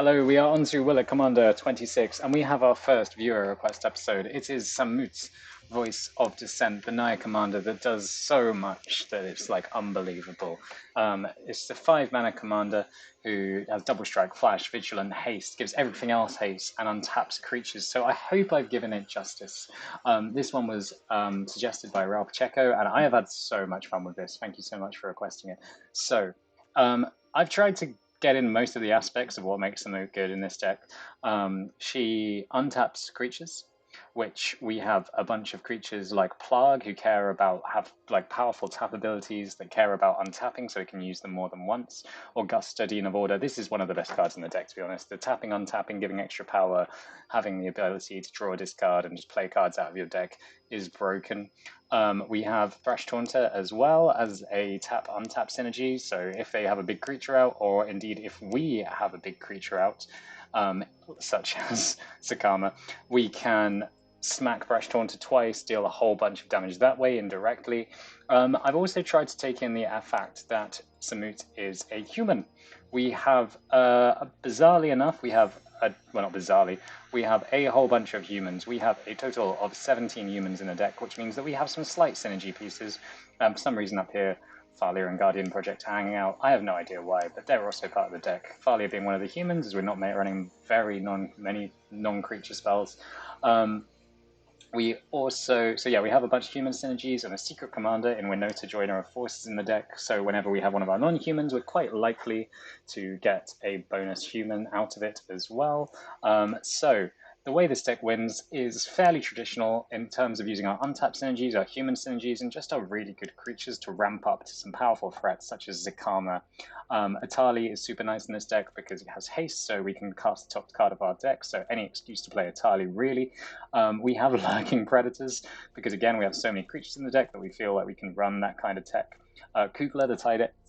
Hello, we are on to WIC Commander 26, and we have our first viewer request episode. It is Samut, voice of Dissent, the Naya commander that does so much that it's like unbelievable. It's the 5-mana commander who has double strike, flash, vigilant, haste, gives everything else haste, and untaps creatures. So I hope I've given it justice. This one was suggested by Raul Pacheco, and I have had so much fun with this. Thank you so much for requesting it. So I've tried to get in most of the aspects of what makes them good in this deck. She untaps creatures, which we have a bunch of creatures like Plague who have like powerful tap abilities that care about untapping, so we can use them more than once. Or Gusta, Dean of Order. This is one of the best cards in the deck, to be honest. The tapping, untapping, giving extra power, having the ability to draw a discard and just play cards out of your deck is broken. We have Thrash Taunter as well as a tap-untap synergy, so if they have a big creature out, or indeed if we have a big creature out, such as Sakama, we can smack Thrash Taunter twice, deal a whole bunch of damage that way indirectly. I've also tried to take in the fact that Samut is a human. We have, bizarrely enough, well, not bizarrely, we have a whole bunch of humans. We have a total of 17 humans in the deck, which means that we have some slight synergy pieces. For some reason up here, Thalia and Guardian Project are hanging out. I have no idea why, but they're also part of the deck. Thalia being one of the humans, as we're not running many non-creature spells. We have a bunch of human synergies and a secret commander in Winota, Joiner of Forces in the deck, so whenever we have one of our non-humans, we're quite likely to get a bonus human out of it as well. So the way this deck wins is fairly traditional in terms of using our untapped synergies, our human synergies, and just our really good creatures to ramp up to some powerful threats such as Zakama. Atali is super nice in this deck because it has haste, so we can cast the top card of our deck, so any excuse to play Atali, really. We have Lurking Predators because, again, we have so many creatures in the deck that we feel like we can run that kind of tech. Kugler, the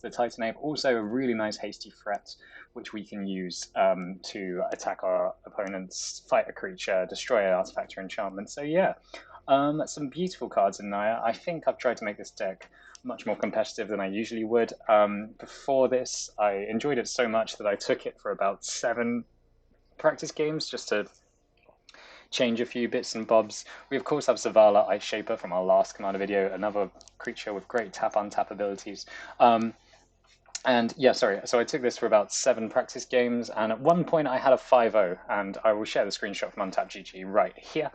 Titan Ape, also a really nice hasty threat, which we can use to attack our opponents, fight a creature, destroy an artifact or enchantment. So yeah, some beautiful cards in Naya. I think I've tried to make this deck much more competitive than I usually would. Before this, I enjoyed it so much that I took it for about 7 practice games just to change a few bits and bobs. We of course have Zavala, Ice Shaper from our last commander video, another creature with great tap-untap abilities. And yeah, sorry, so I took this for about 7 practice games, and at one point I had a 5-0, and I will share the screenshot from Untap GG right here.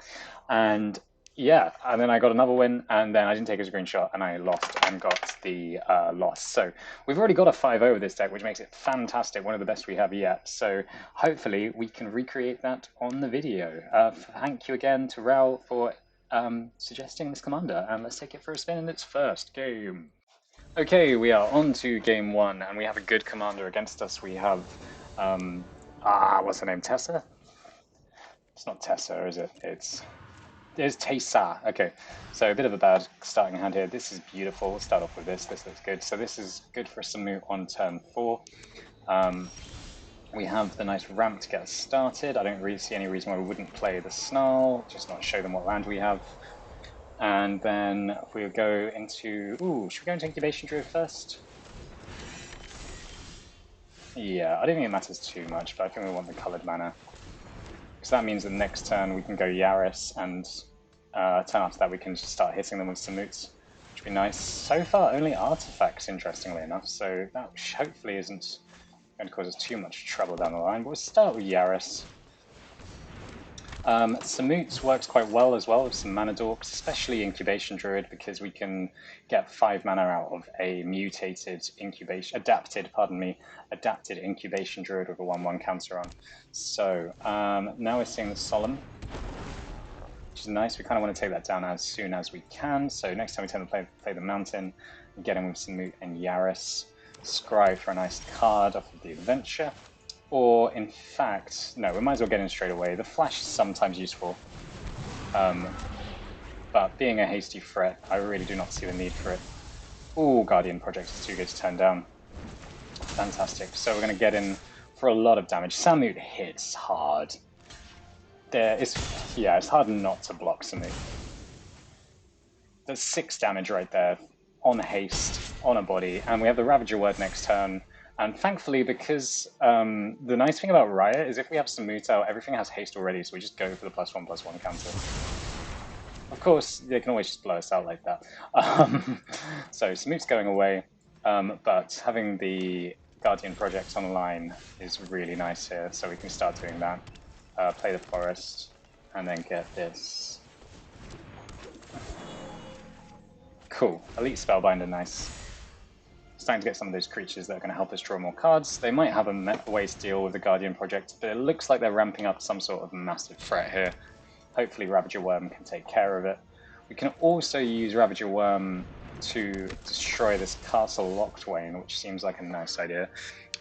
And yeah, and then I got another win, and then I didn't take a screenshot, and I lost and got the loss. So we've already got a 5-0 with this deck, which makes it fantastic, one of the best we have yet. So hopefully we can recreate that on the video. Thank you again to Raul for suggesting this commander, and let's take it for a spin in its first game. Okay, we are on to game 1, and we have a good commander against us. We have, what's her name, Tessa? It's not Tessa, is it? It's Tessa. Okay, so a bit of a bad starting hand here. This is beautiful. We'll start off with this. This looks good. So this is good for Samut on turn 4. We have the nice ramp to get us started. I don't really see any reason why we wouldn't play the Snarl, just not show them what land we have. And then we'll go into... Ooh, should we go into Incubation Druid first? Yeah, I don't think it matters too much, but I think we want the coloured mana. Because that means that next turn we can go Yaris, and turn after that we can just start hitting them with Samut, which would be nice. So far, only artifacts, interestingly enough, so that hopefully isn't going to cause us too much trouble down the line. But we'll start with Yaris. Samut works quite well as well with some mana dorks, especially Incubation Druid, because we can get 5 mana out of a adapted Incubation Druid with a 1/1 counter on. So now we're seeing the Solemn, which is nice. We kind of want to take that down as soon as we can. So next time we turn to play the Mountain, we get in with Samut and Yaris, scry for a nice card off of the Adventure. Or, in fact, no, we might as well get in straight away. The Flash is sometimes useful, but being a hasty threat, I really do not see the need for it. Ooh, Guardian Project is too good to turn down. Fantastic. So we're going to get in for a lot of damage. Samut hits hard. It's hard not to block Samut. There's 6 damage right there, on haste, on a body, and we have the Ravager Word next turn. And thankfully, because the nice thing about Riot is if we have Samut out, everything has haste already, so we just go for the +1/+1 counter. Of course, they can always just blow us out like that. So Samut's going away, but having the Guardian project online is really nice here, so we can start doing that. Play the forest, and then get this. Cool. Elite Spellbinder, nice. Starting to get some of those creatures that are going to help us draw more cards. They might have a way to deal with the Guardian project, but it looks like they're ramping up some sort of massive threat here. Hopefully Ravager Worm can take care of it. We can also use Ravager Worm to destroy this Castle Locthwain, which seems like a nice idea.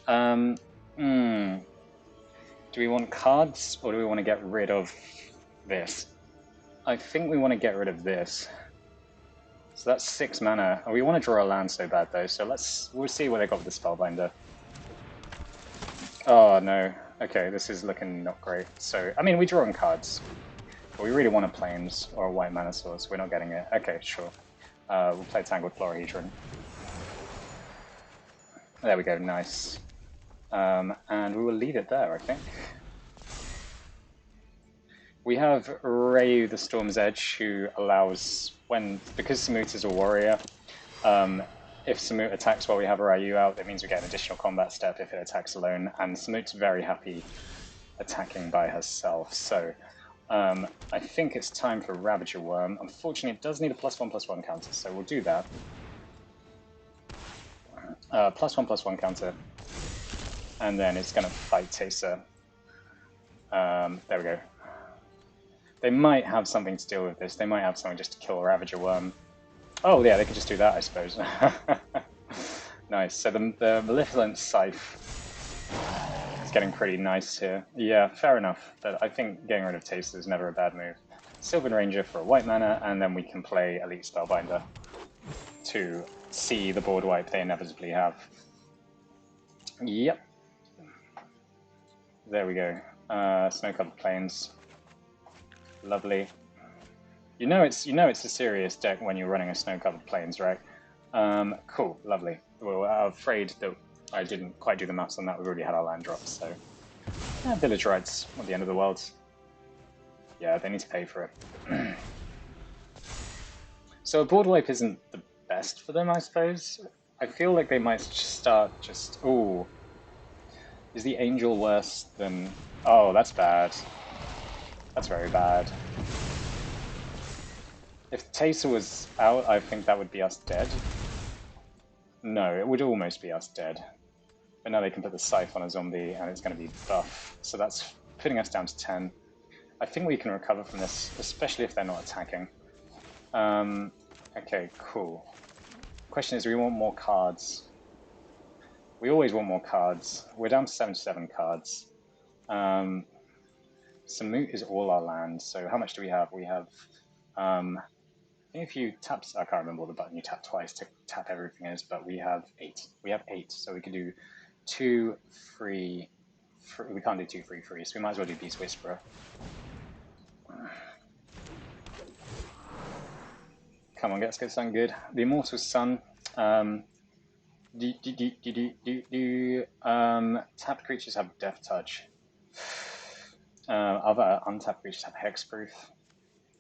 Do we want cards, or do we want to get rid of this? I think we want to get rid of this. So that's 6 mana. We want to draw a land so bad though, so we'll see what they got with the Spellbinder. Oh no. Okay, this is looking not great. So, I mean, we're drawing cards. But we really want a Plains or a white mana source. We're not getting it. Okay, sure. We'll play Tangled Florahedron. There we go, nice. And we will leave it there, I think. We have Rayu the Storm's Edge, who allows, because Samut is a warrior, if Samut attacks while we have Rayu out, that means we get an additional combat step if it attacks alone, and Samut's very happy attacking by herself, so I think it's time for Ravager Worm. Unfortunately, it does need a +1/+1 counter, so we'll do that. +1/+1 counter, and then it's going to fight Taser. There we go. They might have something to deal with this. They might have something just to kill Ravager Worm. Oh yeah, they could just do that, I suppose. Nice. So the Malevolent Scythe is getting pretty nice here. Yeah, fair enough. But I think getting rid of Taser is never a bad move. Sylvan Ranger for a white mana, and then we can play Elite Spellbinder to see the board wipe they inevitably have. Yep. There we go. Snow-covered plains. Lovely. You know it's a serious deck when you're running a Snow-covered plains, right? Cool, lovely. Well, I'm afraid that I didn't quite do the maths on that. We've already had our land drops, so yeah, village rights, not the end of the world. Yeah, they need to pay for it. So a board wipe isn't the best for them, I suppose. I feel like they might start just... Ooh. Is the Angel worse than... Oh, that's bad. That's very bad. If Taser was out, I think that would be us dead. No, it would almost be us dead. But now they can put the Scythe on a zombie, and it's going to be buff. So that's putting us down to 10. I think we can recover from this, especially if they're not attacking. Okay, cool. Question is, do we want more cards? We always want more cards. We're down to 77 cards. Samut is all our land, so how much do we have? We have... I think if you tap... I can't remember what the button you tap twice to tap everything is, but we have 8. We have 8, so we could do 2 free... We can't do 2 free, so we might as well do Beast Whisperer. Come on, let's get something good. The Immortal Sun. Tapped creatures have Death Touch. Other untapped creatures have Hexproof.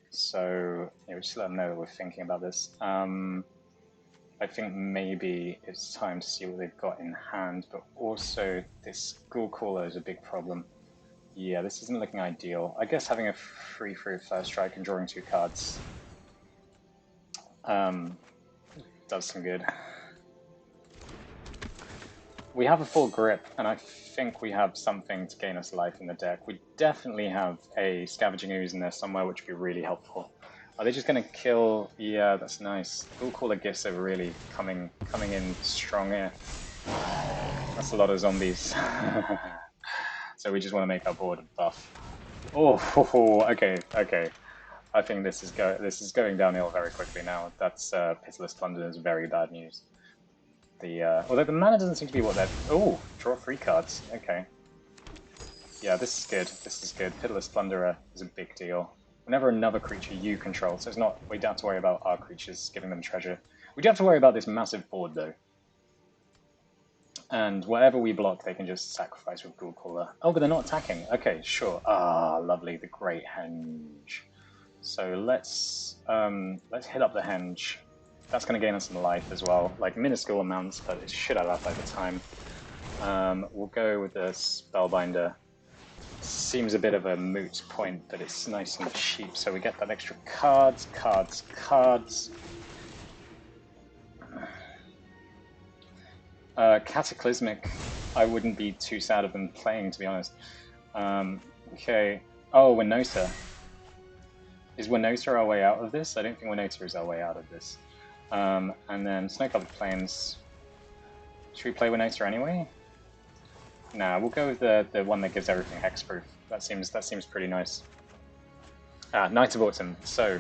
So yeah, we just let them know that we're thinking about this. I think maybe it's time to see what they've got in hand, but also this Ghoul Caller is a big problem. Yeah, this isn't looking ideal. I guess having a free first strike and drawing 2 cards does some good. We have a full grip, and I think we have something to gain us life in the deck. We definitely have a Scavenging Ooze in there somewhere, which would be really helpful. Are they just going to kill? Yeah, that's nice. Ghoul Caller Gifts are really coming in strong here. That's a lot of zombies. So we just want to make our board a buff. Oh, okay. I think this is going downhill very quickly now. That's Pitiless Plunder is very bad news. Although the mana doesn't seem to be what they're... Oh, draw 3 cards. Okay. Yeah, this is good. This is good. Pitiless Plunderer is a big deal. Whenever another creature you control, so it's not... We don't have to worry about our creatures giving them treasure. We do have to worry about this massive board, though. And whatever we block, they can just sacrifice with Ghoul Caller. Oh, but they're not attacking. Okay, sure. Ah, lovely, the Great Henge. So let's hit up the Henge. That's going to gain us some life as well, like minuscule amounts, but it should add up over time. We'll go with the Spellbinder. Seems a bit of a moot point, but it's nice and cheap, so we get that extra cards. Cataclysmic, I wouldn't be too sad of them playing, to be honest. Okay. Oh, Winota. Is Winota our way out of this? I don't think Winota is our way out of this. And then Snow-Covered Plains. Should we play Winota anyway? Nah, we'll go with the one that gives everything hexproof. That seems pretty nice. Knight of Autumn. So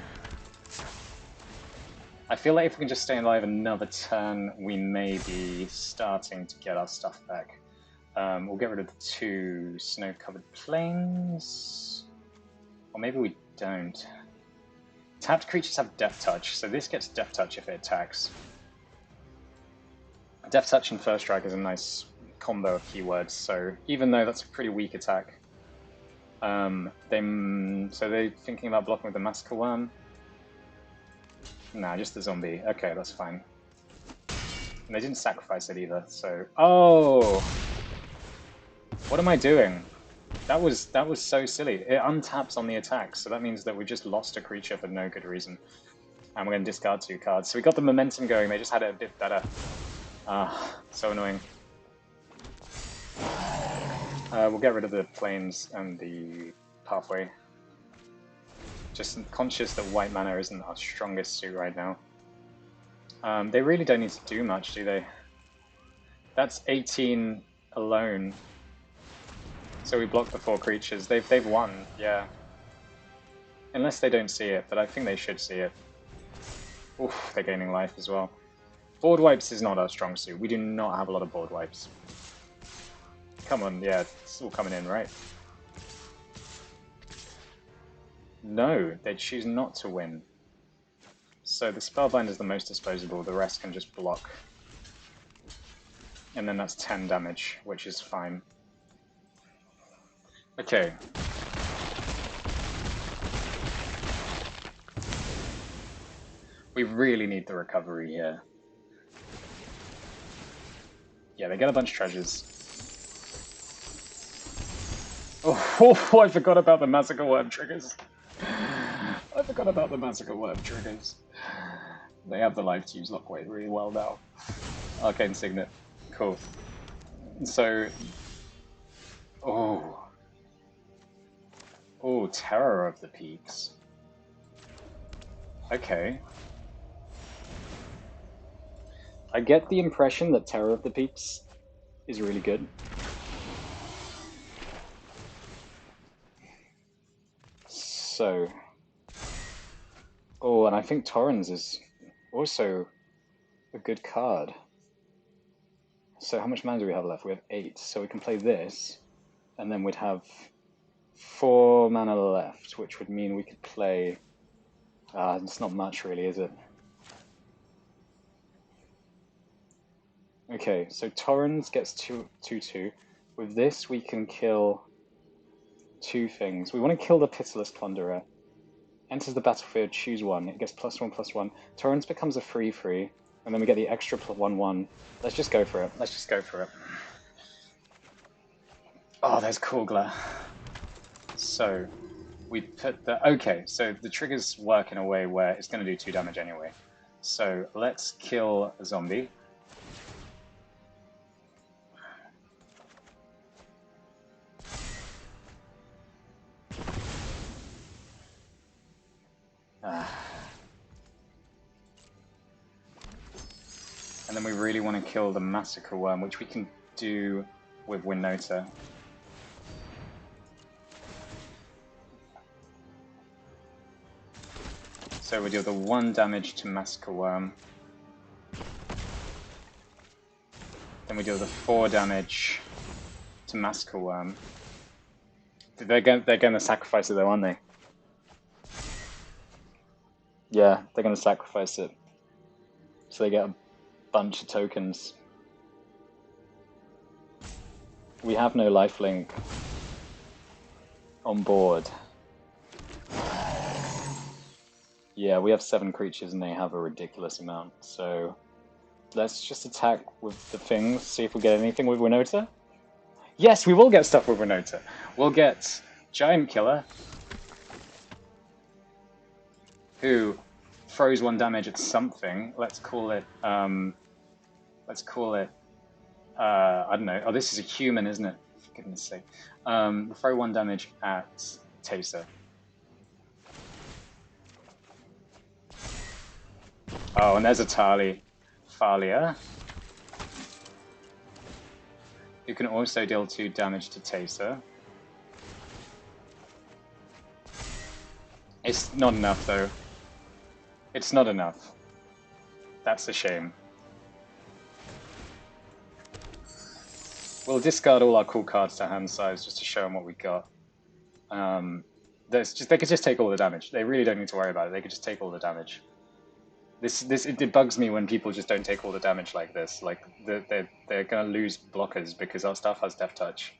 I feel like if we can just stay alive another turn, we may be starting to get our stuff back. We'll get rid of the 2 Snow-Covered Plains. Or maybe we don't. Tapped creatures have Death Touch, so this gets Death Touch if it attacks. Death Touch and First Strike is a nice combo of keywords, so even though that's a pretty weak attack, so they're thinking about blocking with the Massacre Worm? Nah, just the zombie. Okay, that's fine. And they didn't sacrifice it either, so... Oh! What am I doing? That was so silly. It untaps on the attack, so that means that we just lost a creature for no good reason. And we're going to discard 2 cards. So we got the momentum going, they just had it a bit better. So annoying. We'll get rid of the plains and the pathway. Just conscious that white mana isn't our strongest suit right now. They really don't need to do much, do they? That's 18 alone. So we block the 4 creatures. They've won, yeah. Unless they don't see it, but I think they should see it. Oof, they're gaining life as well. Board wipes is not our strong suit. We do not have a lot of board wipes. Come on, yeah, it's all coming in, right? No, they choose not to win. So the Spellbinder is the most disposable, the rest can just block. And then that's 10 damage, which is fine. Okay. We really need the recovery here. Yeah, they get a bunch of treasures. Oh, I forgot about the Massacre Worm triggers. I forgot about the Massacre Worm triggers. They have the life to use Lockweight really well now. Arcane Signet. Cool. So... Oh. Oh, Terror of the Peaks. Okay. I get the impression that Terror of the Peaks is really good. So... Oh, and I think Torrens is also a good card. So how much mana do we have left? We have 8, so we can play this, and then we'd have 4 mana left, which would mean we could play... it's not much really, is it? Okay, so Torrens gets 2/2. With this, we can kill 2 things. We want to kill the Pitiless Plunderer. Enters the battlefield, choose 1. It gets +1/+1. Torrens becomes a 3/3, and then we get the extra +1/1. Let's just go for it. Let's just go for it. Oh, there's Kogla. So, we put the... Okay, so the triggers work in a way where it's going to do 2 damage anyway. So, let's kill a zombie. And then we really want to kill the Massacre Worm, which we can do with Winota. So we deal the 1 damage to Massacre Worm. Then we deal the 4 damage to Massacre Worm. They're going to sacrifice it though, aren't they? Yeah, they're going to sacrifice it. So they get a bunch of tokens. We have no lifelink on board. Yeah, we have 7 creatures and they have a ridiculous amount, so let's just attack with the things, see if we get anything with Winota. Yes, we will get stuff with Winota. We'll get Giant Killer, who throws 1 damage at something. Let's call it, I don't know. Oh, this is a human, isn't it? For goodness sake. Throw 1 damage at Taser. Oh, and there's a Thalia, who can also deal 2 damage to Taser. It's not enough, though. It's not enough. That's a shame. We'll discard all our cool cards to hand size just to show them what we got. They could just take all the damage. They really don't need to worry about it. They could just take all the damage. It bugs me when people just don't take all the damage like this. Like they're gonna lose blockers because our stuff has Death Touch.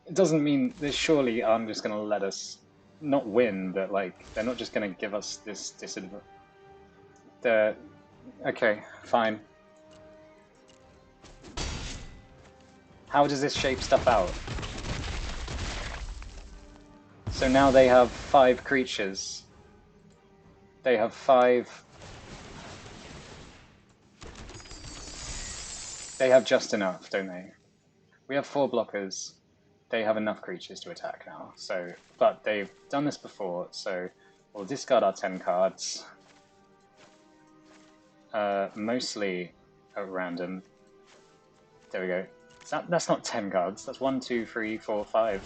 It doesn't mean they surely aren't just gonna let us not win, but like they're not just gonna give us this disadvantage. Okay, fine. How does this shape stuff out? So now they have 5 creatures. They have 5. They have just enough, don't they? We have 4 blockers. They have enough creatures to attack now. So, but they've done this before, so we'll discard our 10 cards. Mostly at random. There we go. That's not 10 cards. That's 1, 2, 3, 4, 5.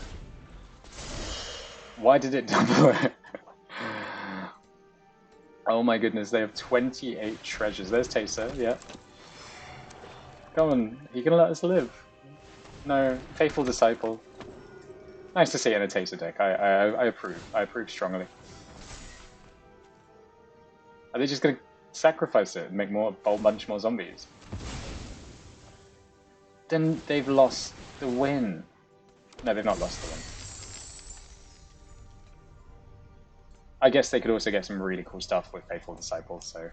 Why did it double it? Oh my goodness, they have 28 treasures. There's Taser, yeah. Come on, you gonna let us live? No, Faithful Disciple. Nice to see it in a Taser deck. I approve. I approve strongly. Are they just gonna sacrifice it and make a whole bunch more zombies? Then they've lost the win. No, they've not lost the win. I guess they could also get some really cool stuff with Faithful Disciple, so...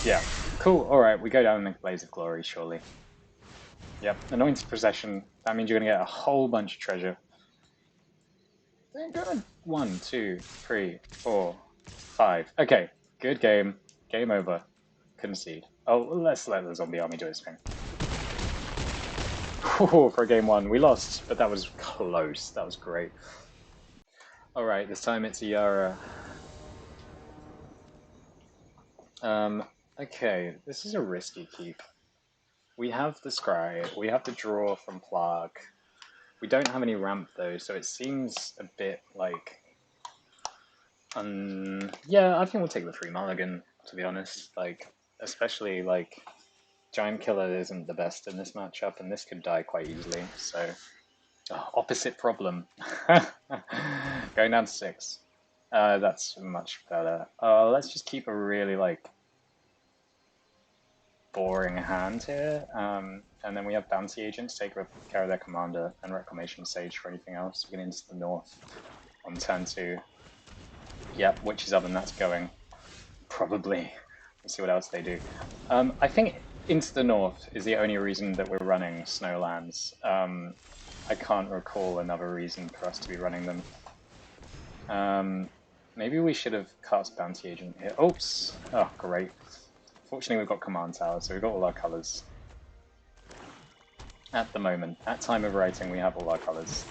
Yeah, cool. Alright, we go down in the Blaze of Glory, surely. Yep, Anointed Procession. That means you're going to get a whole bunch of treasure. They're good. 1, 2, 3, 4, 5. Okay, good game. Game over. Concede. Oh, let's let the zombie army do its thing. Ooh, for game 1, we lost, but that was close. That was great. Alright, this time it's Yara. Okay, this is a risky keep. We have the Scry, we have the draw from Plague. We don't have any ramp though, so it seems a bit like... yeah, I think we'll take the 3 mulligan, to be honest. Like, especially, like, Giant Killer isn't the best in this matchup, and this could die quite easily, so... Oh, opposite problem. Going down to 6. That's much better. Let's just keep a really, like, boring hand here, and then we have Bounty Agent to take care of their commander, and Reclamation Sage for anything else. We get into the north on turn 2. Yep, Witch's Oven, that's going. Probably. We'll see what else they do. I think into the north is the only reason that we're running Snowlands. I can't recall another reason for us to be running them. Maybe we should have cast Bounty Agent here. Oops! Oh, great. Fortunately, we've got Command Tower, so we've got all our colours. At the moment, at time of writing, we have all our colours.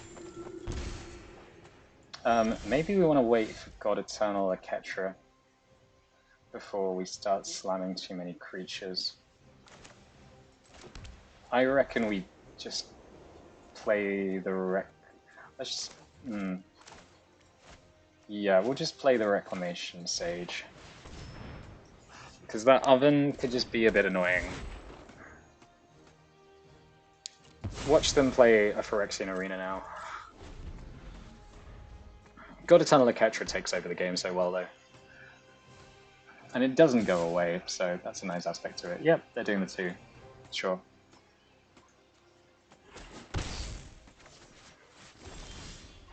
Maybe we want to wait for God Eternal or Ketra before we start slamming too many creatures. I reckon we just play the let's just... Yeah, we'll just play the Reclamation Sage. Because that oven could just be a bit annoying. Watch them play a Phyrexian Arena now. God Eternal Ketra takes over the game so well, though. And it doesn't go away, so that's a nice aspect to it. Yep, they're doing the 2. Sure.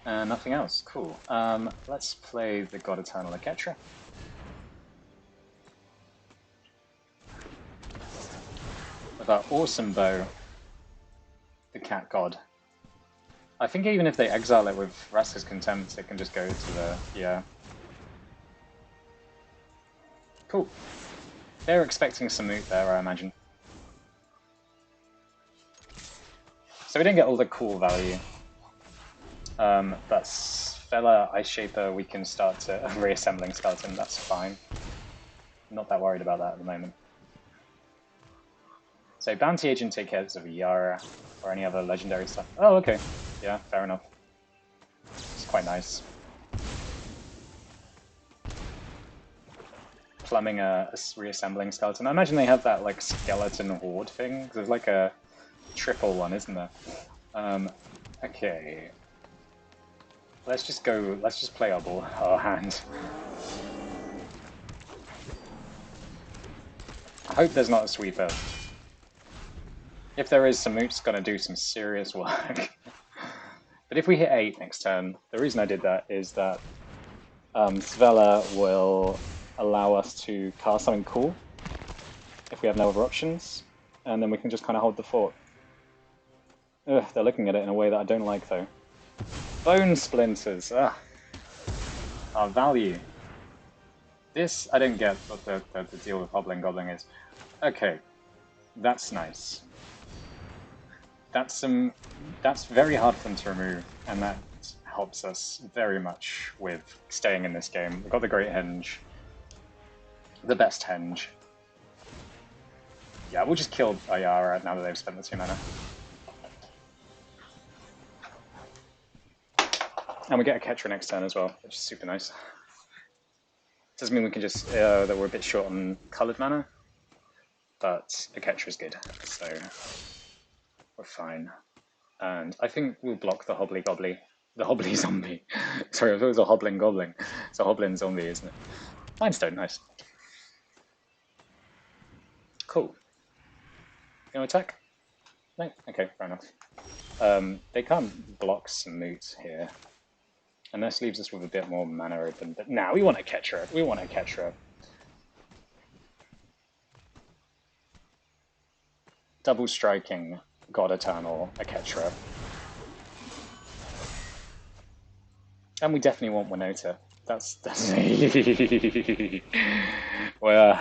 Nothing else. Cool. Let's play the God Eternal Ketra. With our awesome bow, the Cat God. I think even if they exile it with Raska's Contempt, it can just go to the... yeah. Cool. They're expecting Samut there, I imagine. So we didn't get all the cool value. But Fella, Ice Shaper, we can start to... reassembling Skeleton, that's fine. Not that worried about that at the moment. So Bounty Agent take care of Yara or any other legendary stuff. Oh, okay. Yeah, fair enough. It's quite nice. Plumbing a reassembling skeleton. I imagine they have that like skeleton horde thing. There's like a triple one, isn't there? Okay. Let's just go. Let's just play our hand. I hope there's not a sweeper. If there is, Samut's gonna do some serious work. But if we hit 8 next turn, the reason I did that is that Svella will allow us to cast something cool if we have no other options, and then we can just kind of hold the fort. Ugh, they're looking at it in a way that I don't like, though. Bone Splinters! Ah. Our value. This, I don't get what the deal with Hobbling Gobbling is. Okay, that's nice. That's very hard for them to remove, and that helps us very much with staying in this game. We've got the Great Henge. The best henge. Yeah, we'll just kill Ayara now that they've spent the 2 mana. And we get a Ketra next turn as well, which is super nice. Doesn't mean we can just, that we're a bit short on coloured mana, but a Ketra is good, so we're fine. And I think we'll block the Hobbly Gobbly. The Hobbly Zombie. Sorry, I thought it was a Hobbling Gobbling. It's a Hoblin Zombie, isn't it? Limestone, nice. Cool. Gonna attack? No? Okay, fair enough. They can't block Samut here. And this leaves us with a bit more mana open. But now we want to catch her. We want to catch her. Double striking God Eternal, a Ketra. And we definitely want Winota. That's well,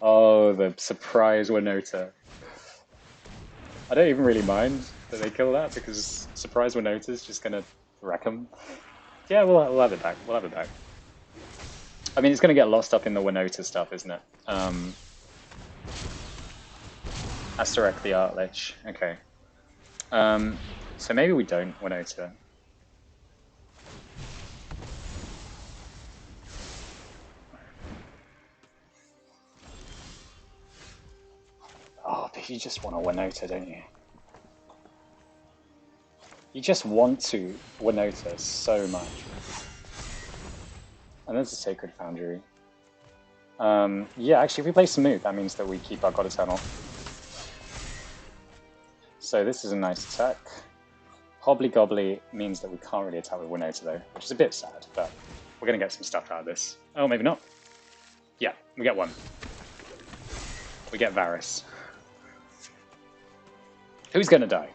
oh, the surprise Winota. I don't even really mind that they kill that because surprise Winota is just gonna wreck them. Yeah, we'll have it back. We'll have it back. I mean, it's gonna get lost up in the Winota stuff, isn't it? Asterek the Art Lich. Okay. So maybe we don't Winota. Oh, but you just want to Winota, don't you? You just want to Winota so much. And there's a Sacred Foundry. Yeah, actually, if we play Samut, that means that we keep our God Eternal. So this is a nice attack. Hobbly Gobbly means that we can't really attack with Winota, though, which is a bit sad, but we're going to get some stuff out of this. Oh, maybe not. Yeah, we get 1. We get Varus. Who's going to die?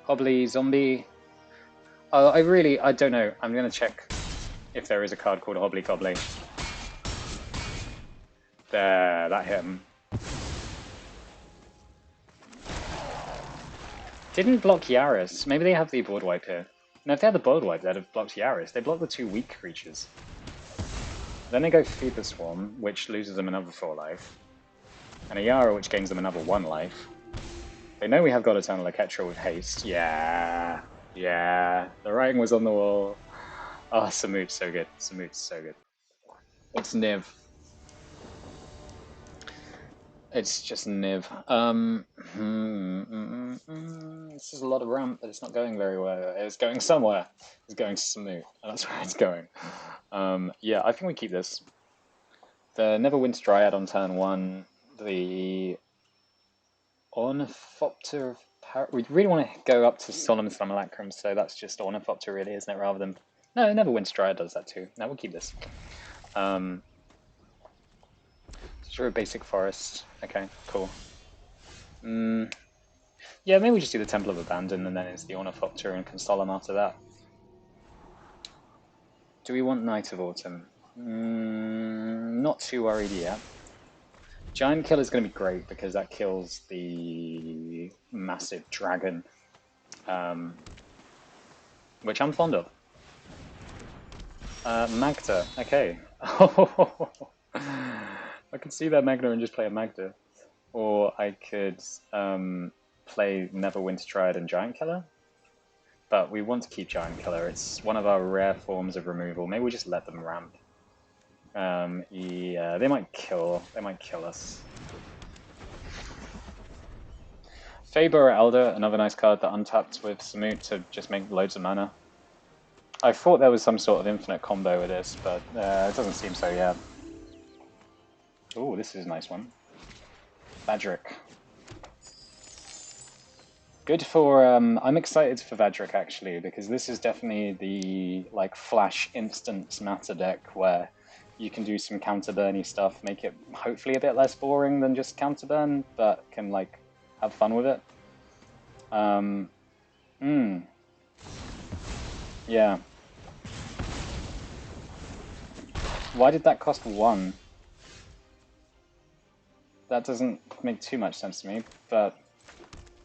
Hobbly Zombie. Oh, I don't know. I'm going to check if there is a card called Hobbly Gobbly. There, that hit him. Didn't block Yaris. Maybe they have the board wipe here. No, if they had the board wipe, they'd have blocked Yaris. They blocked the 2 weak creatures. Then they go Fever Swarm, which loses them another 4 life. And a Yara, which gains them another 1 life. They know we have God Eternal Ketra with haste. Yeah. Yeah. The writing was on the wall. Oh, Samut's so good. Samut's so good. What's Niv? It's just Niv. This is a lot of ramp, but it's not going very well. It's going somewhere. It's going to Samut, and that's where it's going. Yeah, I think we keep this. The Neverwinter Dryad on turn 1. The Ornithopter of we really want to go up to Solemn Simulacrum, so that's just Ornithopter, really, isn't it? Rather than no, Neverwinter Dryad does that too. No, we'll keep this. Sure, basic forest. Okay, cool. Yeah, maybe we just do the Temple of Abandon, and then it's the Ornithopter and Consolam after that. Do we want Night of Autumn? Not too worried yet. Giant Kill is going to be great because that kills the massive dragon, which I'm fond of. Magda, okay. I could see that Magda and just play a Magda. Or I could play Neverwinter Dryad and Giant Killer. But we want to keep Giant Killer. It's one of our rare forms of removal. Maybe we just let them ramp. Yeah, they might kill us. Faber Elder, another nice card that untapped with Samut to just make loads of mana. I thought there was some sort of infinite combo with this, but it doesn't seem so yet. Oh, this is a nice one. Vadrik. Good for, I'm excited for Vadrik actually, because this is definitely the like flash instant matter deck where you can do some counterburny stuff, make it hopefully a bit less boring than just counterburn, but can like have fun with it. Yeah. Why did that cost 1? That doesn't make too much sense to me, but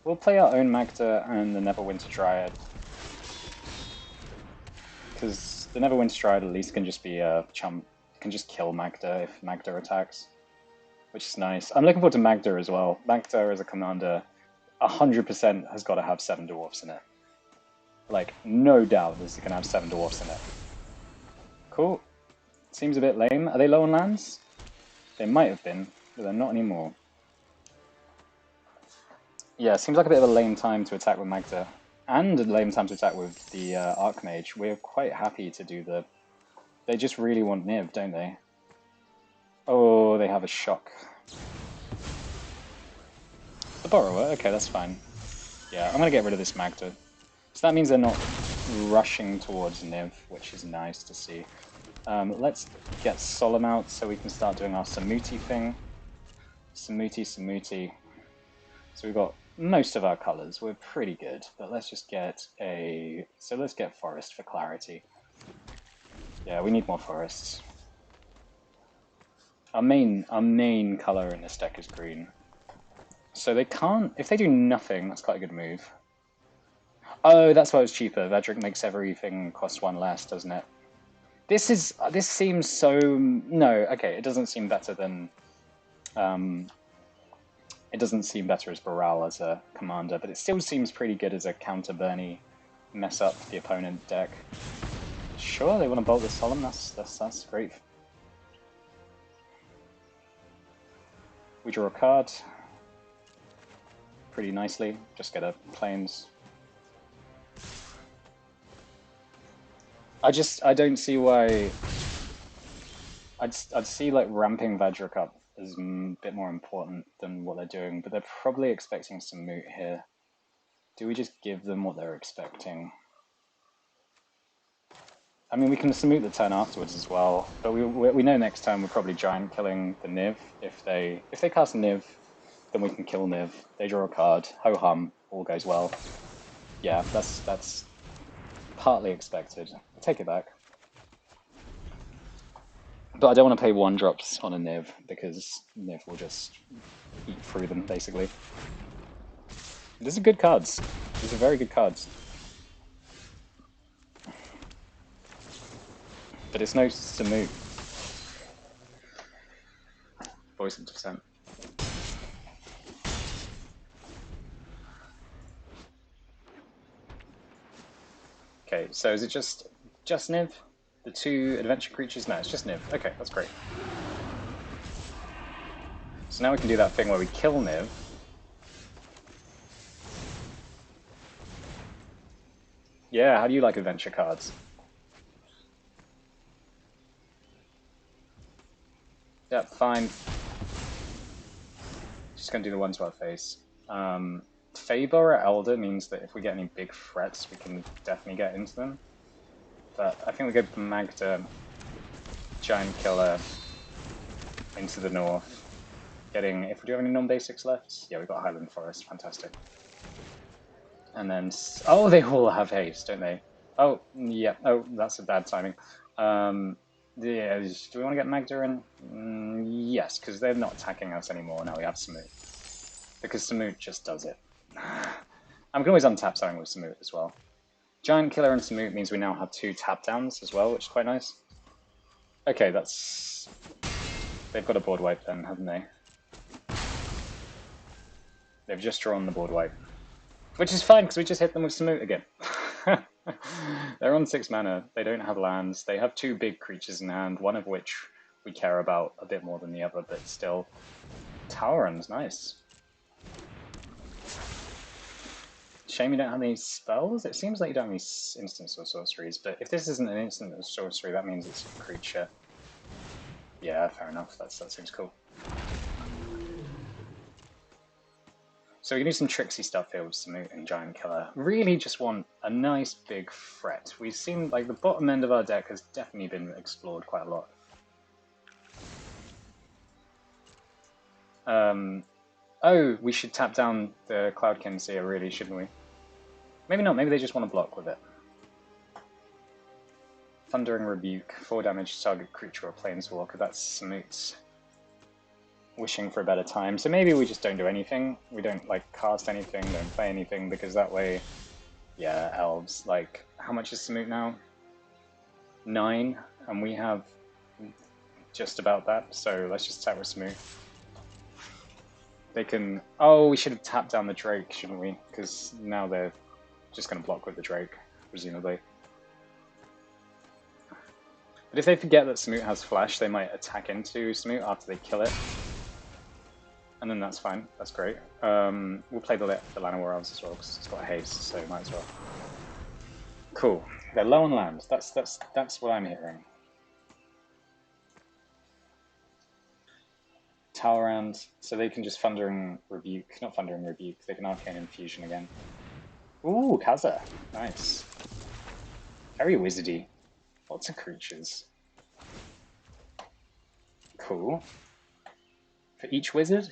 we'll play our own Magda and the Neverwinter Dryad. Because the Neverwinter Dryad at least can just be a chump, can just kill Magda if Magda attacks, which is nice. I'm looking forward to Magda as well. Magda as a commander 100% has got to have 7 dwarfs in it. Like, no doubt this is going to have 7 dwarfs in it. Cool. Seems a bit lame. Are they low on lands? They might have been, but they're not anymore. Yeah, seems like a bit of a lame time to attack with Magda. And a lame time to attack with the Archmage. We're quite happy to do the... They just really want Niv, don't they? Oh, they have a shock. The Borrower, okay, that's fine. Yeah, I'm going to get rid of this Magda. So that means they're not rushing towards Niv, which is nice to see. Let's get Solemn out so we can start doing our Samuti thing. Samuti. So we've got most of our colors. We're pretty good, but let's just get a... So let's get Forest for clarity. Yeah, we need more forests. Our main color in this deck is green. So they can't... If they do nothing, that's quite a good move. Oh, that's why it's cheaper. Vadrik makes everything cost 1 less, doesn't it? This seems so... No, okay, it doesn't seem better than... It doesn't seem better as Brawl as a commander, but it still seems pretty good as a counter-burny mess up the opponent deck. Sure, they want to bolt the Solemn, that's great. We draw a card. Pretty nicely, just get a Plains. I don't see why... I'd see like ramping Vadrik up is a bit more important than what they're doing, but they're probably expecting some Moot here. Do we just give them what they're expecting? I mean, we can Samut the turn afterwards as well, but we know next time we're probably giant killing the Niv. If they cast Niv, then we can kill Niv. They draw a card, ho hum, all goes well. Yeah, that's partly expected. I take it back. But I don't want to pay 1-drops on a Niv, because Niv will just eat through them, basically. These are good cards. These are very good cards. But it's no Samut. Voice of Dissent. Okay, so is it just Niv? The 2 adventure creatures? No, it's just Niv. Okay, that's great. So now we can do that thing where we kill Niv. Yeah, how do you like adventure cards? Yep, fine. Just gonna do the one to our face. Faber or Elder means that if we get any big threats, we can definitely get into them. But I think we go Magda, Giant Killer, into the north. Getting, if we do have any non-basics left, yeah, we've got Highland Forest, fantastic. And then, oh, they all have haste, don't they? Oh, yeah, oh, that's a bad timing. Yeah, do we want to get Magda in? Yes, because they're not attacking us anymore now we have Samut. Because Samut just does it. I can always untap something with Samut as well. Giant Killer and Samut means we now have 2 tap downs as well, which is quite nice. Okay, that's... They've got a board wipe then, haven't they? They've just drawn the board wipe. Which is fine, because we just hit them with Samut again. They're on 6 mana, they don't have lands, they have 2 big creatures in hand, one of which we care about a bit more than the other, but still. Towerun's nice. Shame you don't have any spells? It seems like you don't have any instants or sorceries, but if this isn't an instant or sorcery, that means it's a creature. Yeah, fair enough, that seems cool. So we can do some tricksy stuff here with Samut and Giant Killer. Really just want a nice big threat. We've seen, like, the bottom end of our deck has definitely been explored quite a lot. Oh, we should tap down the Cloudkin Seer, really, shouldn't we? Maybe not, maybe they just want to block with it. Thundering Rebuke, 4 damage to target creature or planeswalker, that's Samut's wishing for a better time. So maybe we just don't do anything. We don't, like, cast anything, don't play anything, because that way, yeah, elves. Like, how much is Samut now? 9, and we have just about that, so let's just attack with Samut. They can... Oh, we should have tapped down the Drake, shouldn't we? Because now they're just going to block with the Drake, presumably. But if they forget that Samut has Flash, they might attack into Samut after they kill it. And then that's fine, that's great. We'll play the Llanowar Elves as well, because it's got haste, so might as well. Cool. They're low on land, that's what I'm hearing. Talrand, so they can just Thundering Rebuke, not Thundering Rebuke, they can Arcane Infusion again. Ooh, Kaza, nice. Very wizardy. Lots of creatures. Cool. For each wizard?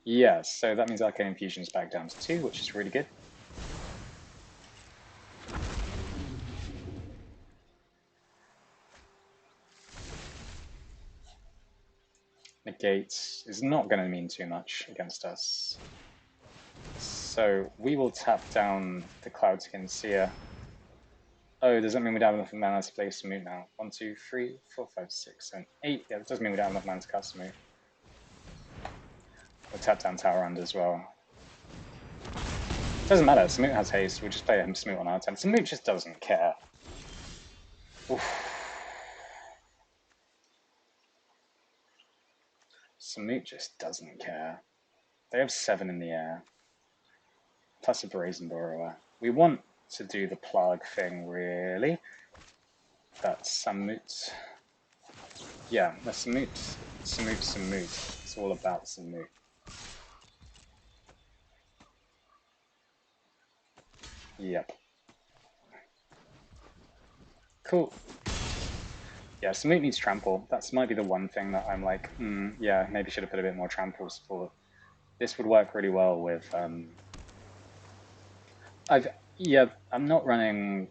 Yes, so that means Arcane Infusion is back down to 2, which is really good. Negate is not going to mean too much against us. So we will tap down the Cloudskin Seer. Oh, does that mean we don't have enough mana to play Samut now? 1, 2, 3, 4, 5, 6, 7, 8. Yeah, that does mean we don't have enough mana to cast Samut. We'll tap down Towerund as well. Doesn't matter, Samut has haste, we'll just play him Samut on our turn. Samut just doesn't care. Oof. Samut just doesn't care. They have 7 in the air. Plus a Brazen Borrower. We want to do the Plague thing, really. That's Samut. Yeah, the Samut. It's all about Samut. Yep. Cool. Yeah, Samut needs Trample. That might be the one thing that I'm like, yeah, maybe should have put a bit more Trample support. This would work really well with, I'm not running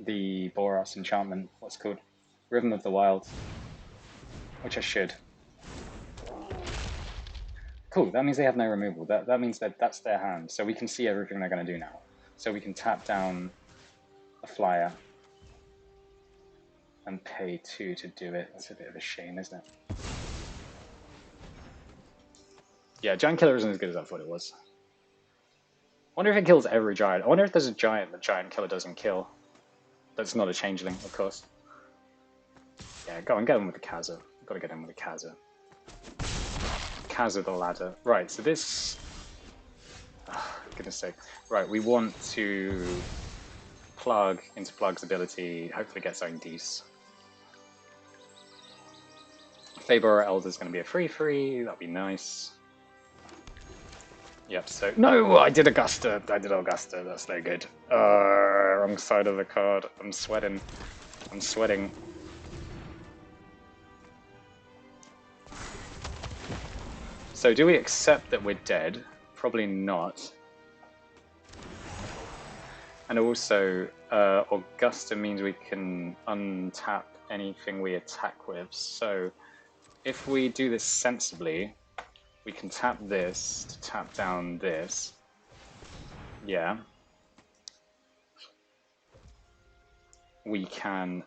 the Boros enchantment, what's it called? Rhythm of the Wild, which I should. Cool, that means they have no removal. That means that that's their hand, so we can see everything they're going to do now. So we can tap down a flyer and pay 2 to do it. That's a bit of a shame, isn't it? Yeah, Giant Killer isn't as good as I thought it was. I wonder if it kills every giant. I wonder if there's a giant that Giant Killer doesn't kill. That's not a changeling, of course. Yeah, go on, get him with the Kaza. Gotta get him with the Kaza. Kaz with the ladder. Right, so this... Oh, goodness sake. Right, we want to plug into Plug's ability, hopefully get something decent. Faber Elder's going to be a free, that'd be nice. Yep, so... No! I did Augusta! That's no good. Wrong side of the card. I'm sweating. So do we accept that we're dead? Probably not. And also, Augusta means we can untap anything we attack with. So if we do this sensibly, we can tap this to tap down this. Yeah. We can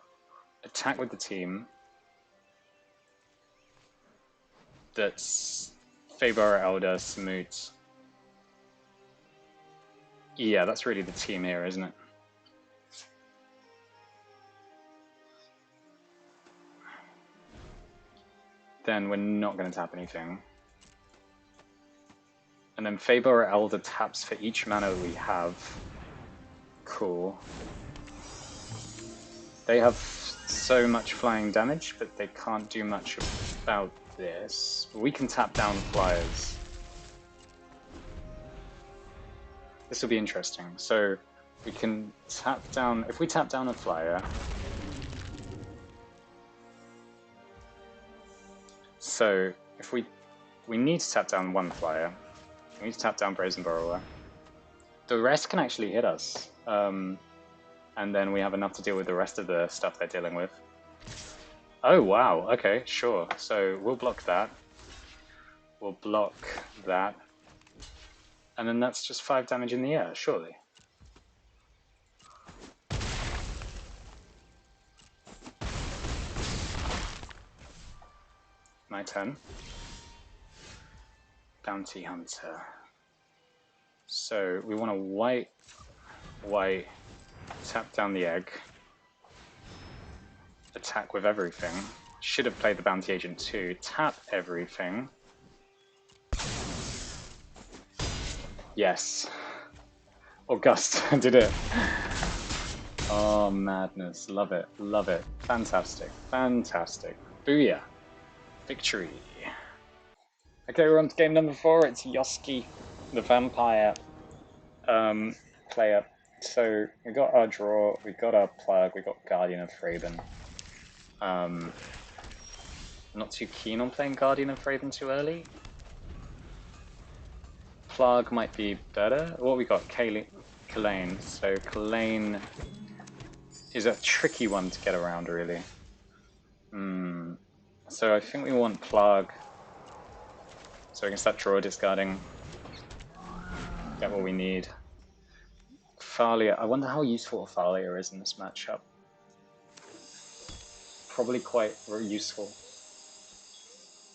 attack with the team that's Faber, Elder, Samut. Yeah, that's really the team here, isn't it? Then we're not going to tap anything. And then Faber or Elder taps for each mana we have. Cool. They have so much flying damage, but they can't do much about this. We can tap down flyers. This will be interesting. So we can tap down, if we tap down a flyer, so if we need to tap down one flyer, we need to tap down Brazen Burrower. The rest can actually hit us. And then we have enough to deal with the rest of the stuff they're dealing with. Oh wow, okay, sure. So we'll block that. We'll block that. And then that's just 5 damage in the air, surely. My turn. Bounty Hunter. So we want to white, tap down the egg, attack with everything. Should have played the Bounty Agent too. Tap everything. Yes. Augusta did it. Oh, madness. Love it. Love it. Fantastic. Fantastic. Booyah. Victory. Okay, we're on to game number 4. It's Yoski, the vampire player. So we got our draw, we got our plug, we got Guardian of Thraben. Not too keen on playing Guardian of Thraben too early. Plug might be better. What we got? Kalane. So Kalane is a tricky one to get around, really. So I think we want Plug. So we can start draw discarding. Get what we need. Thalia. I wonder how useful Thalia is in this matchup. Probably quite useful.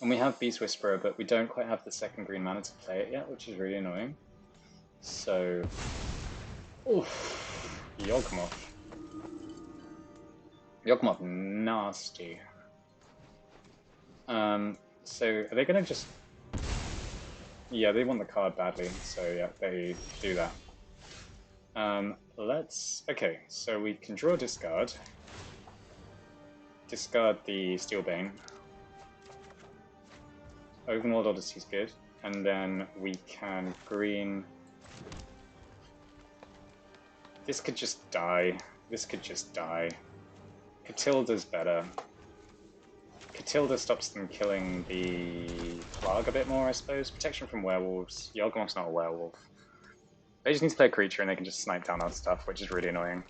And we have Beast Whisperer, but we don't quite have the second green mana to play it yet, which is really annoying. So... Oof. Yawgmoth. Yawgmoth, nasty. So, are they gonna just... Yeah, they want the card badly, so yeah, they do that. Okay, so we can draw discard. Discard the Steelbane. Openworld Odyssey's good. And then we can green... This could just die. This could just die. Catilda's better. Catilda stops them killing the Plague a bit more, I suppose. Protection from werewolves. Yawgmoth's not a werewolf. They just need to play a creature and they can just snipe down our stuff, which is really annoying.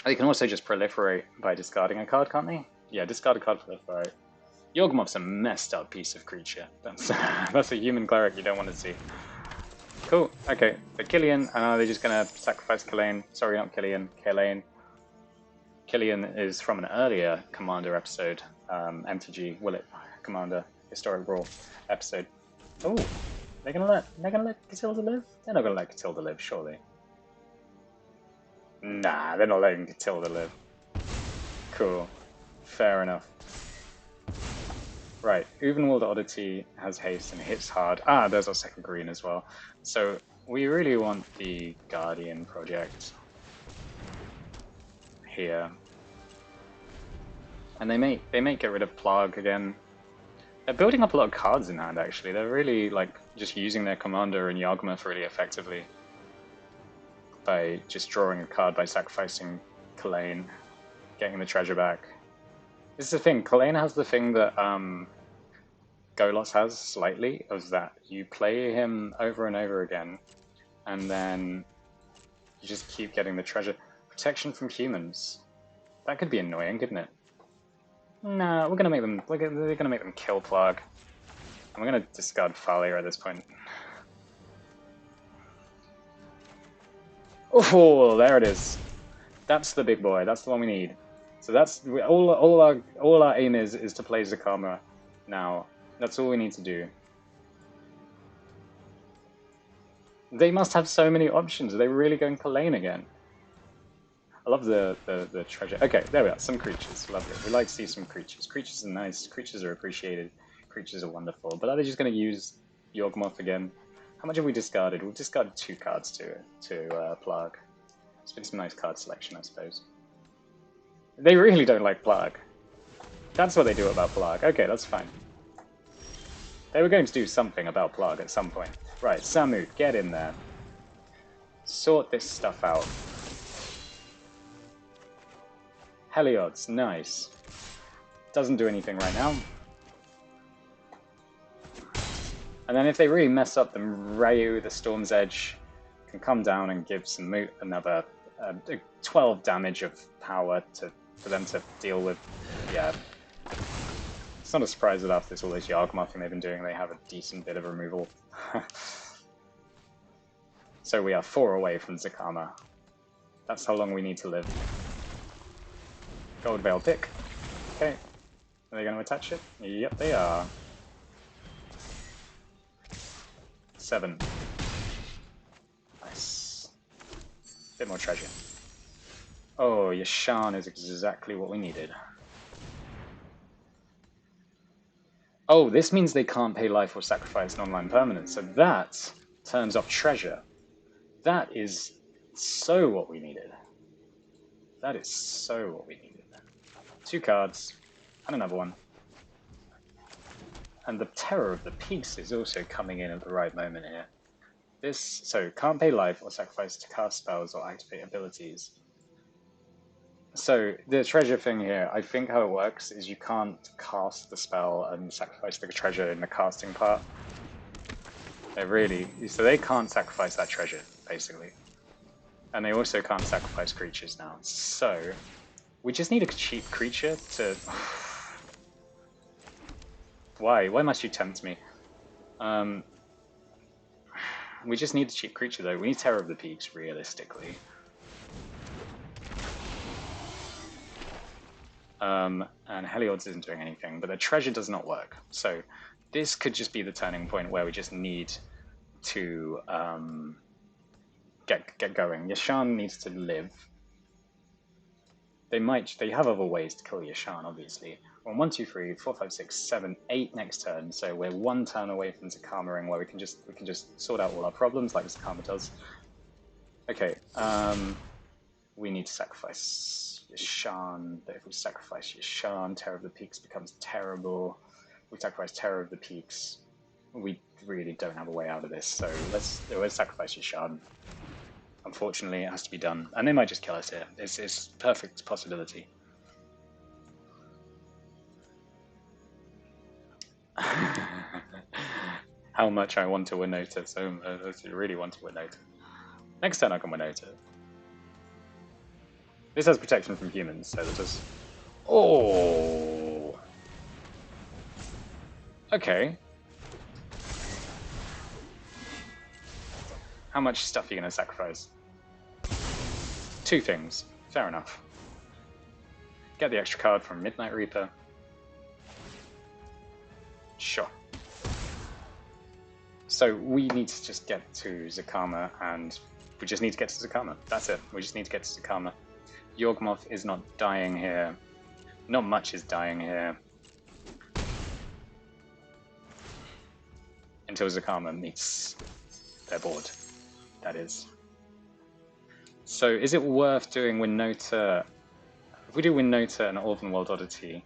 They can also just proliferate by discarding a card, can't they? Yeah, discard a card, proliferate. Yawgmoth's a messed up piece of creature. That's a human cleric you don't want to see. Cool, okay. But Killian, they're just going to sacrifice Kalane. Sorry, not Killian, Kalane. Killian is from an earlier Commander episode, MTG, Commander, Historic Brawl episode. Oh, they're gonna let Catilda live? They're not gonna let Catilda live, surely. Nah, they're not letting Catilda live. Cool. Fair enough. Right, Uvenwald Oddity has haste and hits hard. Ah, there's our second green as well. So we really want the Guardian project here. And they may get rid of Plague again. They're building up a lot of cards in hand, actually. They're really, like, just using their commander and Yawgmoth really effectively by just drawing a card by sacrificing Kalane, getting the treasure back. This is the thing, Kalane has the thing that Golos has slightly, is that you play him over and over again, and then you just keep getting the treasure. Protection from humans. That could be annoying, couldn't it? Nah, we're gonna make them kill Plague. And we're gonna discard Thalia at this point. Oh, there it is. That's the big boy. That's the one we need. So that's all our aim is to play Zakama now. That's all we need to do. They must have so many options. Are they really going Kalane again? I love the treasure. Okay, there we are. Some creatures. Lovely. We like to see some creatures. Creatures are nice. Creatures are appreciated. Creatures are wonderful. But are they just going to use Yawgmoth again? How much have we discarded? We've discarded 2 cards to Plague. It's been some nice card selection, I suppose. They really don't like Plague. That's what they do about Plague. Okay, that's fine. They were going to do something about Plague at some point. Right, Samut, get in there. Sort this stuff out. Heliod's, nice. Doesn't do anything right now. And then if they really mess up, then Ryu, the Storm's Edge, can come down and give Samut another 12 damage of power for them to deal with. Yeah. It's not a surprise that after this all this Yawgmothing they've been doing, they have a decent bit of removal. So we are 4 away from Zakama. That's how long we need to live. Gold Veil pick. Okay. Are they going to attach it? Yep, they are. 7. Nice. Bit more treasure. Oh, Yashan is exactly what we needed. Oh, this means they can't pay life or sacrifice an online permanent, so that turns off treasure. That is so what we needed. That is so what we needed. 2 cards, and another one. And the Terror of the Peaks is also coming in at the right moment here. So can't pay life or sacrifice to cast spells or activate abilities. So the treasure thing here, I think how it works is you can't cast the spell and sacrifice the treasure in the casting part. So they can't sacrifice that treasure, basically. And they also can't sacrifice creatures now. So we just need a cheap creature to... Why? Why must you tempt me? We just need a cheap creature, though. We need Terror of the Peaks, realistically. And Heliod's isn't doing anything, but the treasure does not work. So this could just be the turning point where we just need to get going. Yashan needs to live. They have other ways to kill Yashan, obviously. On 1, 2, 3, 4, 5, 6, 7, 8 next turn, so we're 1 turn away from Zakama-ing where we can just sort out all our problems like Zakama does. Okay, we need to sacrifice Yashan, but if we sacrifice Yashan, Terror of the Peaks becomes terrible. We sacrifice Terror of the Peaks. We really don't have a way out of this, so let's sacrifice Yashan. Unfortunately, it has to be done. And they might just kill us here. It's a perfect possibility. How much I want to Winota, so I really want to Winota. Next turn I can Winota. This has protection from humans, so that does... Oh! Okay. How much stuff are you going to sacrifice? 2 things. Fair enough. Get the extra card from Midnight Reaper. Sure. So we need to just get to Zakama, and we just need to get to Zakama. That's it. We just need to get to Zakama. Yawgmoth is not dying here. Not much is dying here. until Zakama meets their board, that is. So is it worth doing Winnota? If we do Winnota and Orvenwald Oddity,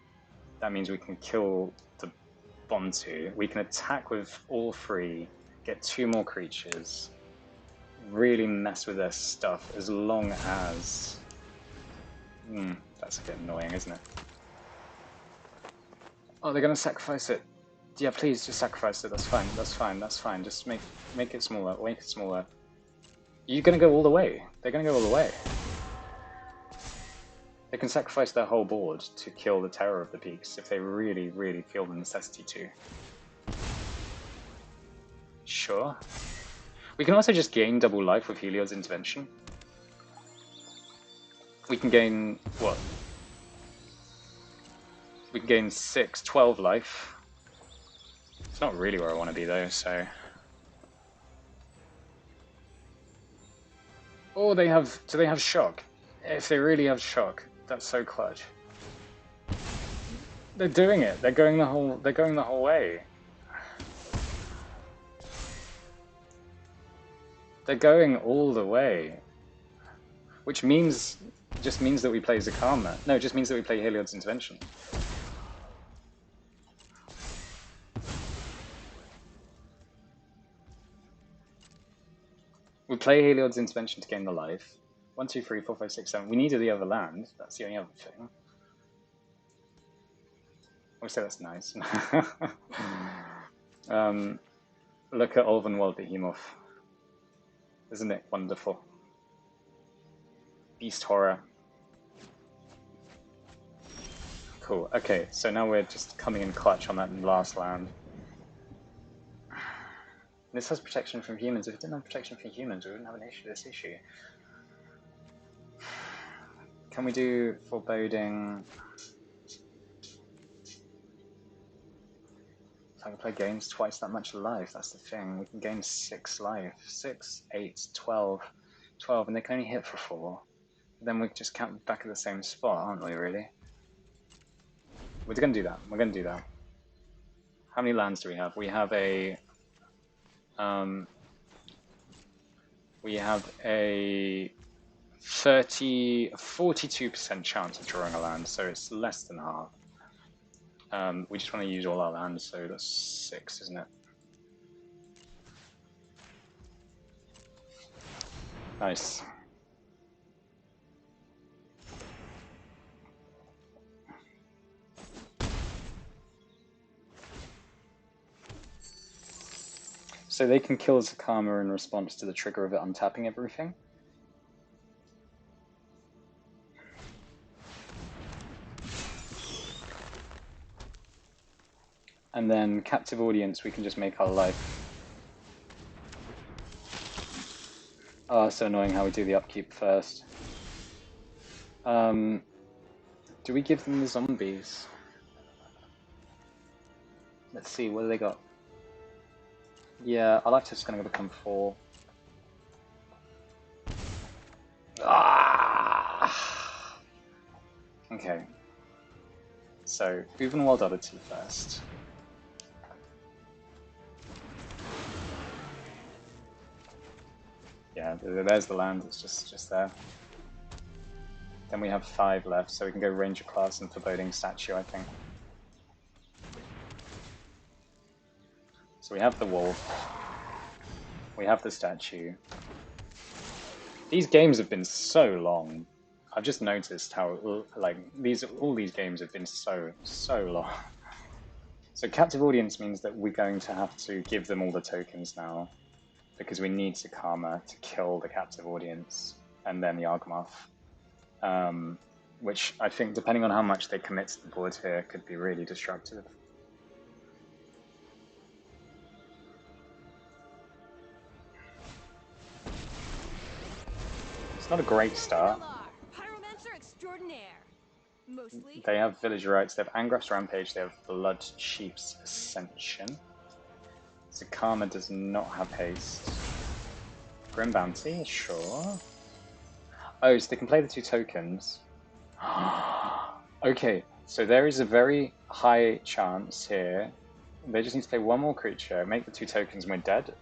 that means we can kill the Bontu. We can attack with all three, get 2 more creatures, really mess with their stuff as long as... that's a bit annoying, isn't it? Oh, they're going to sacrifice it. Yeah, please, just sacrifice it. That's fine, that's fine, that's fine. Just make it smaller, make it smaller. You're going to go all the way. They're going to go all the way. They can sacrifice their whole board to kill the Terror of the Peaks if they really, really feel the necessity to. Sure. We can also just gain double life with Heliod's Intervention. We can gain, what? We can gain 12 life. It's not really where I want to be though, so... Oh, do they have Shock? If they really have Shock, that's so clutch. They're doing it. They're going the whole way. They're going all the way. Which just means that we play Zakama. No, it just means that we play Heliod's Intervention. We play Heliod's Intervention to gain the life. 1, 2, 3, 4, 5, 6, 7. We needed the other land. That's the only other thing. I would say that's nice. Look at Ulvenwald Behemoth. Isn't it wonderful? Beast Horror. Cool. Okay, so now we're just coming in clutch on that last land. This has protection from humans. If it didn't have protection from humans, we wouldn't have this issue. Can we do Foreboding? I can play games twice that much life, that's the thing. We can gain 6 life. 6, 8, 12. 12, and they can only hit for 4. Then we just count back at the same spot, aren't we, really? We're going to do that. We're going to do that. How many lands do we have? We have a... we have a 42% chance of drawing a land, so it's less than half. We just want to use all our lands, so that's 6, isn't it? Nice. So they can kill Zakama in response to the trigger of it untapping everything. And then Captive Audience, we can just make our life. Oh, it's so annoying how we do the upkeep first. Do we give them the zombies? Let's see, what do they got? Yeah, our life is going to become 4. Ah! Okay. So, Ulvenwald Oddity first. Yeah, there's the land, it's just there. Then we have 5 left, so we can go Ranger class and Foreboding Statue, I think. So we have the wolf. We have the statue. These games have been so long. I've just noticed how, like, all these games have been so long. So Captive Audience means that we're going to have to give them all the tokens now, because we need Sakama to kill the Captive Audience, and then the Argamath. Which I think, depending on how much they commit to the board here, could be really destructive. It's not a great start. They have Village Rites, they have Angrath's Rampage, they have Blood Chief's Ascension. Zakama does not have haste. Grim Bounty, sure. Oh, so they can play the 2 tokens. Okay, so there is a very high chance here They just need to play one more creature, make the 2 tokens, and we're dead.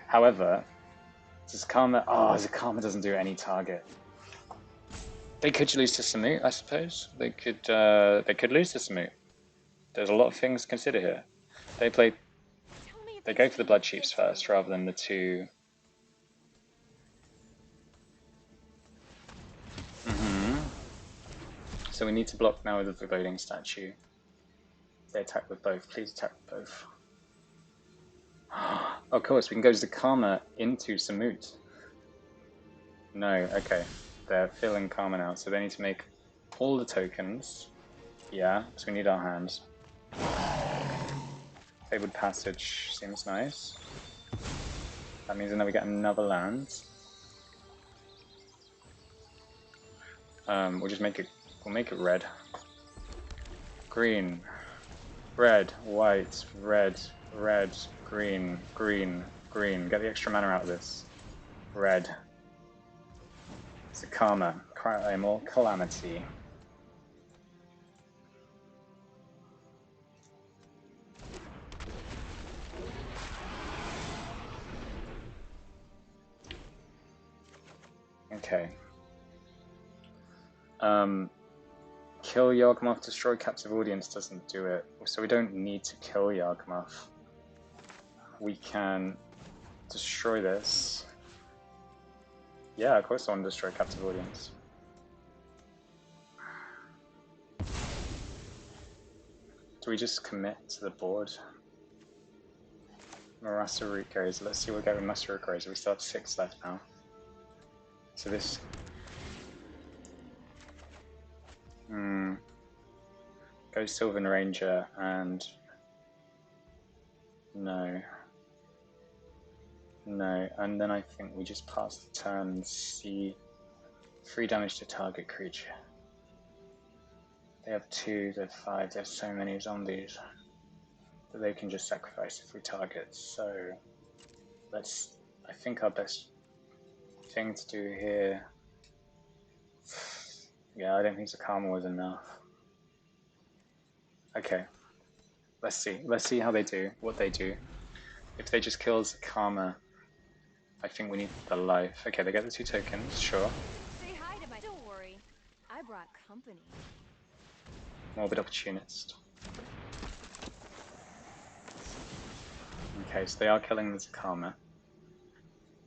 However, Zakama... Oh, Zakama doesn't do any target. They could lose to Samut, I suppose. They could lose to Samut. There's a lot of things to consider here. They go for the Blood Chiefs first, rather than the 2... So we need to block now with the Foreboding Statue. They attack with both. Please attack with both. Of course, we can go Zakama into Samut. No, okay. They're filling Karma now, so they need to make all the tokens. Yeah, so we need our hands. Fabled Passage seems nice. That means that we get another land. We'll just make it. We'll make it red. Green. Red. White. Red. Red. Green. Green. Green. Get the extra mana out of this. Red. Zakama. Primal Calamity. Okay. Kill Yargmoth, destroy captive audience doesn't do it, so we don't need to kill Yargmoth. We can destroy this. Yeah, of course I want to destroy captive audience. Do we just commit to the board? Marasa Root goes. Let's see what we get with Marasa Root goes. We still have 6 left now. So this... Go Sylvan Ranger and... No. No, and then I think we just pass the turn and see 3 damage to target creature. They have 2, they have 5, they have so many zombies that they can just sacrifice if we target. So let's... I think our best thing to do here... Yeah, I don't think Zakama was enough. Okay. Let's see. Let's see how they do, what they do. If they just kill Zakama, I think we need the life. Okay, they get the 2 tokens, sure. Say hi to my... Don't worry. I brought company. Morbid Opportunist. Okay, so they are killing the Zakama.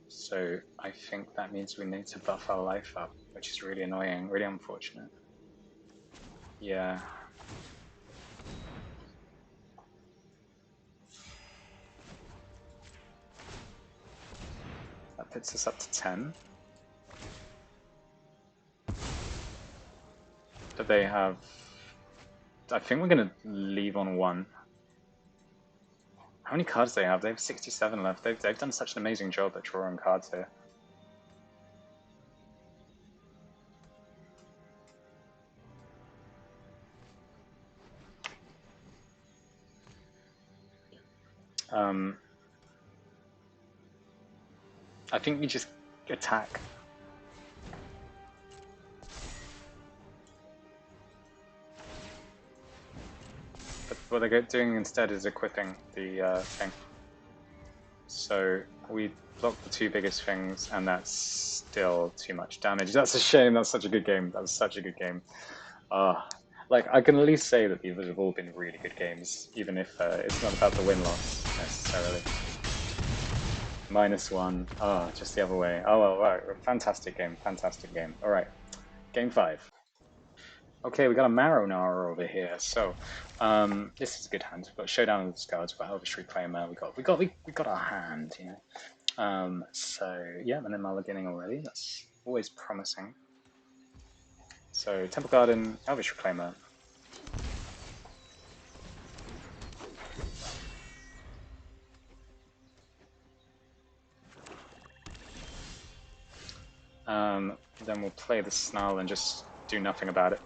So I think that means we need to buff our life up, which is really annoying, really unfortunate. Yeah. That puts us up to 10. But they have... I think we're going to leave on 1. How many cards do they have? They have 67 left. They've done such an amazing job at drawing cards here. I think we just attack. But what they're doing instead is equipping the thing. So we block the 2 biggest things, and that's still too much damage. That's a shame. That's such a good game. That was such a good game. Like, I can at least say that these have all been really good games, even if it's not about the win-loss necessarily. -1. Just the other way. Oh, well, right. Fantastic game. Fantastic game. All right. Game 5. Okay, we got a Marinara over here. So, this is a good hand. We've got Showdown of the Scars. We've got Elvish Reclaimer. We got our hand, you know. So yeah, and then mulliganing already. That's always promising. So Temple Garden, Elvish Reclaimer. Then we'll play the Snarl and just do nothing about it.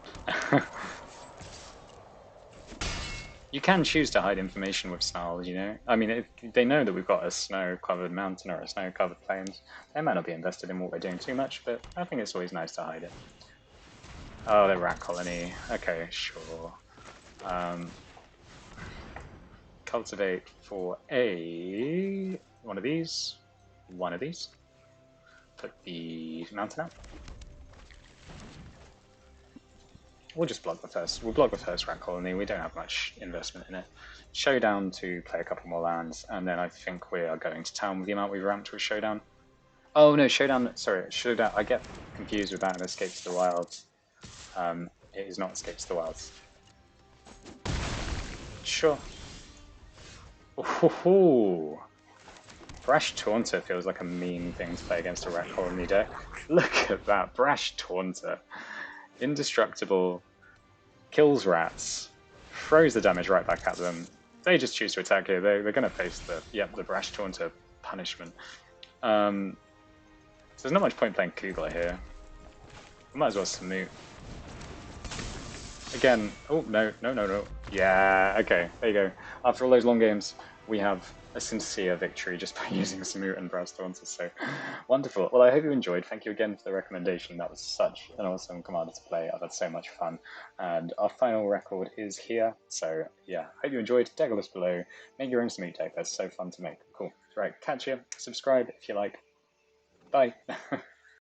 You can choose to hide information with Snarl, you know? I mean, if they know that we've got a snow-covered mountain or a snow-covered plains, they might not be invested in what we're doing too much, but I think it's always nice to hide it. Oh, the rat colony. Okay, sure. Cultivate for one of these. Put the mountain out. We'll just block the first. We'll block the first rat colony. We don't have much investment in it. Showdown to play a couple more lands, and then I think we are going to town with the amount we've ramped with Showdown. Oh no, Showdown. Sorry, Showdown. I get confused with that and Escape to the Wilds. It is not Escape to the Wilds. Sure. Ooh. Brash Taunter feels like a mean thing to play against a rat colony deck. Look at that, Brash Taunter. Indestructible, kills rats, throws the damage right back at them. They just choose to attack here. They're going to face the Brash Taunter punishment. So there's not much point playing Kugler here. We might as well Samut. Again, oh, no. Yeah, okay, there you go. After all those long games, we have a sincere victory just by using Samut and Brawl Taunter, so wonderful. Well, I hope you enjoyed. Thank you again for the recommendation. That was such an awesome commander to play. I've had so much fun. And our final record is here, so yeah, hope you enjoyed. Deck list below. Make your own Samut deck. That's so fun to make. Cool. Right, catch you. Subscribe if you like. Bye.